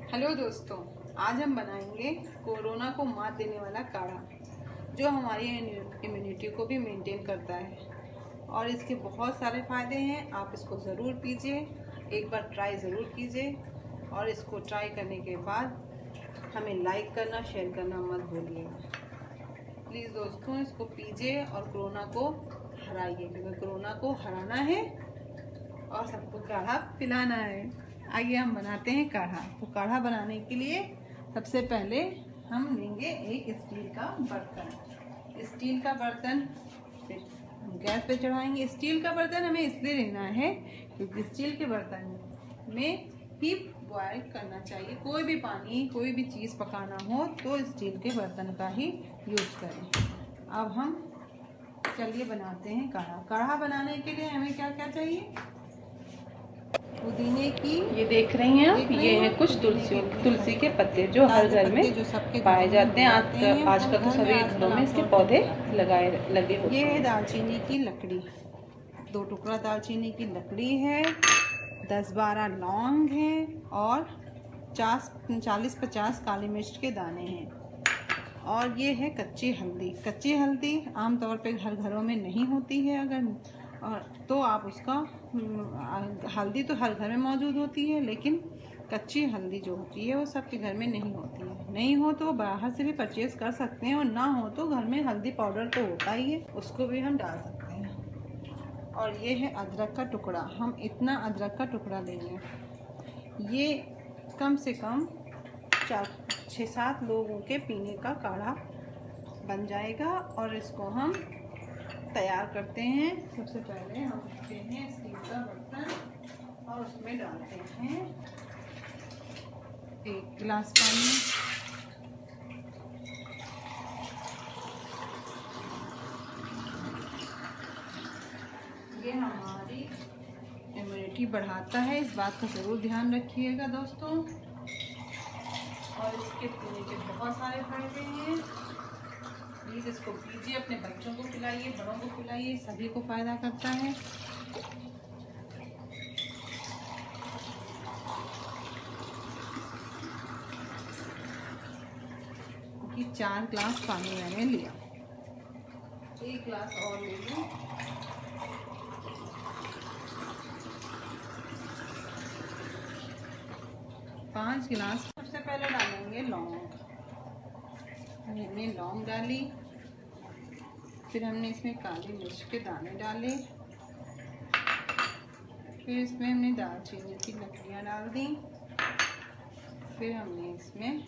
Hello दोस्तों, आज हम बनाएंगे कोरोना को मात देने वाला काढ़ा जो हमारी इम्यूनिटी को भी मेंटेन करता है और इसके बहुत सारे फ़ायदे हैं। आप इसको ज़रूर पीजिए, एक बार ट्राई ज़रूर कीजिए और इसको ट्राई करने के बाद हमें लाइक करना, शेयर करना मत भूलिएगा। प्लीज़ दोस्तों, इसको पीजिए और कोरोना को हराइए, क्योंकि कोरोना को हराना है और सबको काढ़ा पिलाना है। आइए हम बनाते हैं काढ़ा। तो काढ़ा बनाने के लिए सबसे पहले हम लेंगे एक स्टील का बर्तन। स्टील का बर्तन गैस पे चढ़ाएंगे। स्टील का बर्तन हमें इसलिए लेना है क्योंकि स्टील के बर्तन में ही बॉयल करना चाहिए। कोई भी पानी, कोई भी चीज़ पकाना हो तो स्टील के बर्तन का ही यूज़ करें। अब हम चलिए बनाते हैं काढ़ा। काढ़ा बनाने के लिए हमें क्या क्या चाहिए? पुदीने की, ये देख रही हैं आप, ये हैं कुछ तुलसी के पत्ते जो हर घर में जो सबके पाए जाते हैं। आजकल तो सभी घरों में इसके पौधे लगे होते हैं। ये है दालचीनी की लकड़ी, 2 टुकड़ा दालचीनी की लकड़ी है, 10-12 लौंग हैं और 40-50 काली मिर्च के दाने हैं। और ये है कच्ची हल्दी। कच्ची हल्दी आमतौर पे घरों में नहीं होती है, अगर और तो आप उसका हल्दी तो हर घर में मौजूद होती है, लेकिन कच्ची हल्दी जो होती है वो सबके घर में नहीं होती है। नहीं हो तो बाहर से भी परचेज़ कर सकते हैं और ना हो तो घर में हल्दी पाउडर तो होता ही है, उसको भी हम डाल सकते हैं। और ये है अदरक का टुकड़ा। हम इतना अदरक का टुकड़ा लेंगे, ये कम से कम 6-7 लोगों के पीने का काढ़ा बन जाएगा। और इसको हम तैयार करते हैं। सबसे पहले हम लेते हैं स्टील का बर्तन और उसमें डालते हैं 1 गिलास पानी। ये हमारी इम्यूनिटी बढ़ाता है, इस बात का ज़रूर ध्यान रखिएगा दोस्तों। और इसके पीने के बहुत सारे फायदे हैं। प्लीज़ इसको पीजिए, अपने बच्चों को पिलाइए, बड़ों को पिलाइए, सभी को फ़ायदा करता है। कि 4 गिलास पानी मैंने लिया, 1 गिलास और ले लूँ। पाँच गिलास। सबसे पहले डालेंगे लौंग। हमने लौंग डाली, फिर हमने इसमें काली मिर्च के दाने डाले, फिर इसमें हमने दालचीनी की लकड़ियाँ डाल दी, फिर हमने इसमें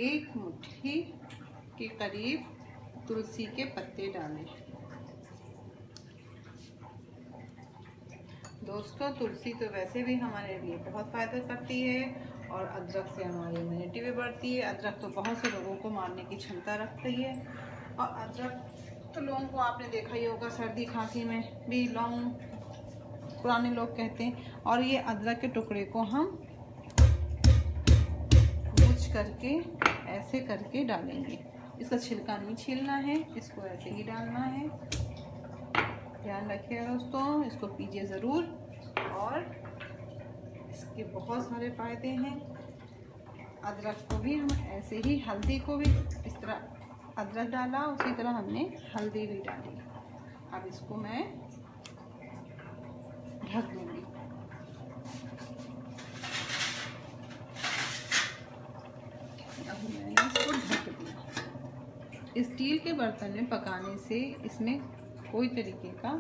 1 मुट्ठी के करीब तुलसी के पत्ते डाले। दोस्तों, तुलसी तो वैसे भी हमारे लिए बहुत फ़ायदा करती है और अदरक से हमारी इम्यूनिटी भी बढ़ती है। अदरक तो बहुत से लोगों को मारने की क्षमता रखती है और अदरक तो लोगों को आपने देखा ही होगा, सर्दी खांसी में भी लौंग पुराने लोग कहते हैं। और ये अदरक के टुकड़े को हम भूज करके ऐसे करके डालेंगे। इसका छिलका नहीं छीलना है, इसको ऐसे ही डालना है। ध्यान रखिएगा दोस्तों, इसको पीजिए ज़रूर और इसके बहुत सारे फ़ायदे हैं। अदरक को भी हम ऐसे ही, हल्दी को भी इस तरह अदरक डाला, उसी तरह हमने हल्दी भी डाली। अब इसको मैं ढक दूँगी। अब मैंने इसको ढक दिया। स्टील के बर्तन में पकाने से इसमें कोई तरीके का,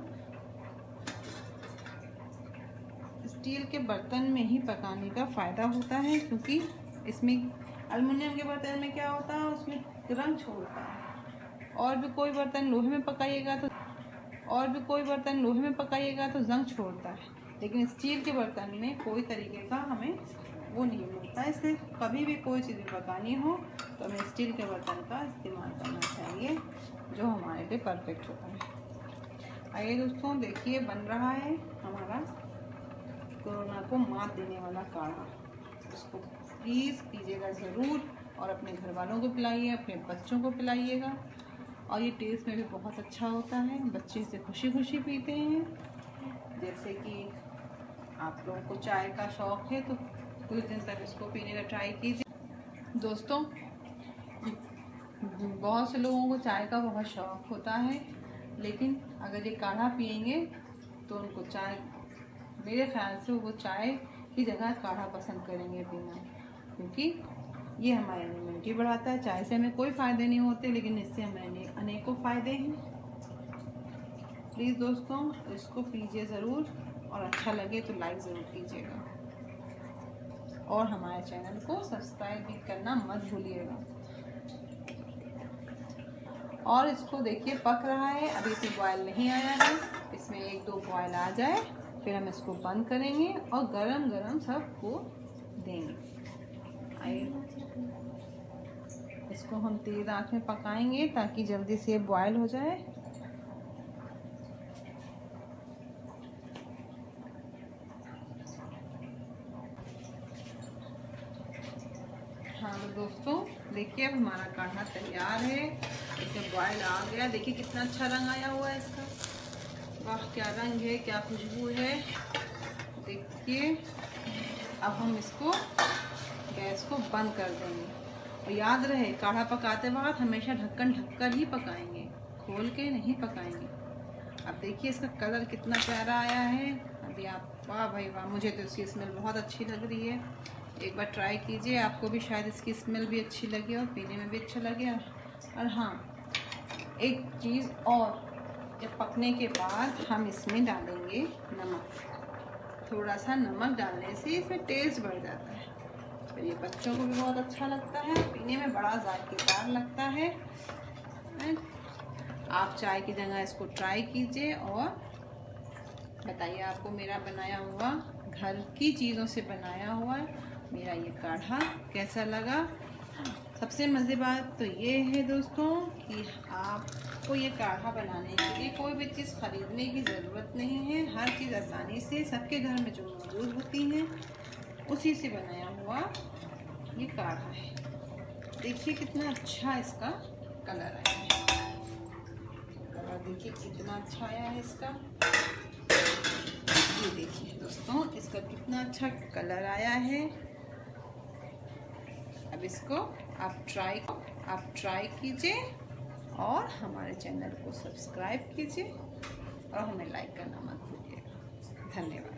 स्टील के बर्तन में ही पकाने का फ़ायदा होता है, क्योंकि इसमें एल्युमिनियम के बर्तन में क्या होता है, उसमें रंग छोड़ता है। और भी कोई बर्तन लोहे में पकाइएगा तो जंग छोड़ता है, लेकिन स्टील के बर्तन में कोई तरीके का हमें वो नहीं मिलता है। इसलिए कभी भी कोई चीज़ पकानी हो तो हमें स्टील के बर्तन का इस्तेमाल करना चाहिए, जो हमारे लिए परफेक्ट होता है। आइए दोस्तों, देखिए बन रहा है हमारा कोरोना को मात देने वाला काढ़ा। इसको प्लीज़ पीजिएगा ज़रूर और अपने घर वालों को पिलाइए, अपने बच्चों को पिलाइएगा। और ये टेस्ट में भी बहुत अच्छा होता है, बच्चे इसे खुशी खुशी पीते हैं। जैसे कि आप लोगों को चाय का शौक़ है तो कुछ दिन तक इसको पीने का ट्राई कीजिए। दोस्तों, बहुत से लोगों को चाय का बहुत शौक़ होता है, लेकिन अगर ये काढ़ा पिएंगे तो उनको चाय, मेरे ख्याल से वो चाय की जगह काढ़ा पसंद करेंगे पीना, क्योंकि ये हमारी इम्यूनिटी बढ़ाता है। चाय से हमें कोई फ़ायदे नहीं होते, लेकिन इससे हमें अनेकों फ़ायदे हैं। प्लीज़ दोस्तों, इसको पीजिए ज़रूर, और अच्छा लगे तो लाइक ज़रूर कीजिएगा, और हमारे चैनल को सब्सक्राइब भी करना मत भूलिएगा। और इसको देखिए पक रहा है, अभी इसमें बॉयल नहीं आया है, इसमें 1-2 बॉयल आ जाए फिर हम इसको बंद करेंगे और गरम गरम सबको देंगे। इसको हम तेज आंच में पकाएंगे ताकि जल्दी से बॉयल हो जाए। हाँ तो दोस्तों, देखिए अब हमारा काढ़ा तैयार है, इसमें बॉयल आ गया। देखिए कितना अच्छा रंग आया हुआ है इसका, वाह क्या रंग है, क्या खुशबू है। देखिए अब हम इसको गैस को बंद कर देंगे, और याद रहे काढ़ा पकाते वक्त हमेशा ढक्कन ढककर ही पकाएंगे, खोल के नहीं पकाएंगे। अब देखिए इसका कलर कितना प्यारा आया है। अभी आप, वाह भाई वाह, मुझे तो इसकी स्मेल बहुत अच्छी लग रही है। एक बार ट्राई कीजिए, आपको भी शायद इसकी स्मेल भी अच्छी लगे और पीने में भी अच्छा लगे। और हाँ, एक चीज़ और, जब पकने के बाद हम इसमें डालेंगे नमक। थोड़ा सा नमक डालने से इसमें टेस्ट बढ़ जाता है, तो ये बच्चों को भी बहुत अच्छा लगता है, पीने में बड़ा जायकेदार लगता है। आप चाय की जगह इसको ट्राई कीजिए और बताइए आपको मेरा बनाया हुआ, घर की चीज़ों से बनाया हुआ मेरा ये काढ़ा कैसा लगा। सबसे मज़ेदार बात तो ये है दोस्तों कि आपको ये काढ़ा बनाने के लिए कोई भी चीज़ खरीदने की ज़रूरत नहीं है। हर चीज़ आसानी से सबके घर में जो मौजूद होती हैं उसी से बनाया हुआ ये काढ़ा है। देखिए कितना अच्छा इसका कलर आया है, कलर देखिए कितना अच्छा आया है इसका। ये देखिए दोस्तों, इसका कितना अच्छा कलर आया है। अब इसको आप ट्राई कीजिए, और हमारे चैनल को सब्सक्राइब कीजिए, और हमें लाइक करना मत भूलिएगा। धन्यवाद।